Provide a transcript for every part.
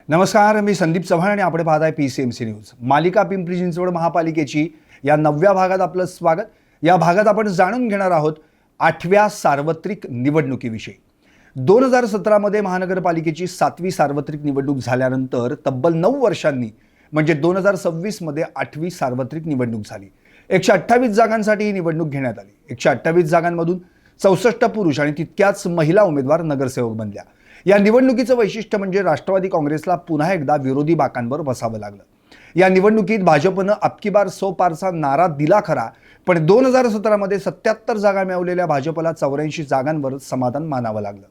नमस्कार, मी संदीप चव्हाण आणि आपण पाहताय PCMC न्यूज। मालिका पिंपरी चिंचवड महापालिकेची या 9व्या भागात आपलं स्वागत। या भागात आपण जाणून घेणार आहोत 8व्या सार्वत्रिक निवडणुकीविषयी। 2017 मध्ये महानगरपालिकेची 7वी सार्वत्रिक निवडणूक झाल्यानंतर तब्बल 9 वर्षांनी म्हणजे 2026 मध्ये 8वी सार्वत्रिक निवडणूक झाली। 128 जागांसाठी ही निवडणूक घेण्यात आली। 128 जागांमधून 64 पुरुष आणि तितक्याच महिला उमेदवार नगरसेवक बनल्या। या निवडणुकीचं वैशिष्ट्य म्हणजे राष्ट्रवादी काँग्रेसला पुन्हा एकदा विरोधी बाकांवर बसावं लागलं। या निवडणुकीत भाजपनं अबकी बार सो पारचा नारा दिला खरा, पण 2017 मध्ये 77 जागा मिळवलेल्या भाजपला 84 जागांवर समाधान मानावं लागलं।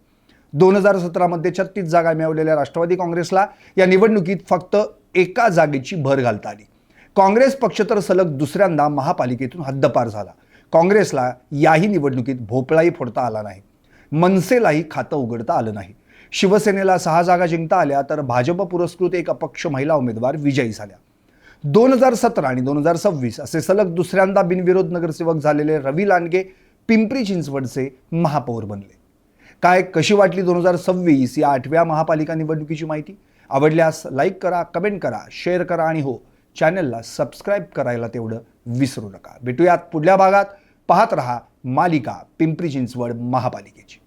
2017 मध्ये 36 जागा मिळवलेल्या राष्ट्रवादी काँग्रेसला या निवडणुकीत फक्त एका जागेची भर घालता आली। काँग्रेस पक्ष तर सलग दुसऱ्यांदा महापालिकेतून हद्दपार झाला। काँग्रेसला याही निवडणुकीत भोपळाही फोडता आला नाही, मनसेलाही खातं उघडता आलं नाही। शिवसेनेला 6 जागा जिंकता आल्या तर भाजप पुरस्कृत एक अपक्ष महिला उमेदवार विजयी झाल्या। 2017 आणि 2026 असे सलग दुसऱ्यांदा बिनविरोध नगरसेवक झालेले रवी लांडगे पिंपरी चिंचवडचे महापौर बनले। काय कशी वाटली 2026 या 8व्या महापालिका निवडणुकीची माहिती? आवडल्यास लाईक करा, कमेंट करा, शेअर करा आणि हो, चॅनलला सबस्क्राईब करायला तेवढं विसरू नका। भेटूयात पुढल्या भागात। पाहत रहा मालिका पिंपरी चिंचवड महापालिकेची।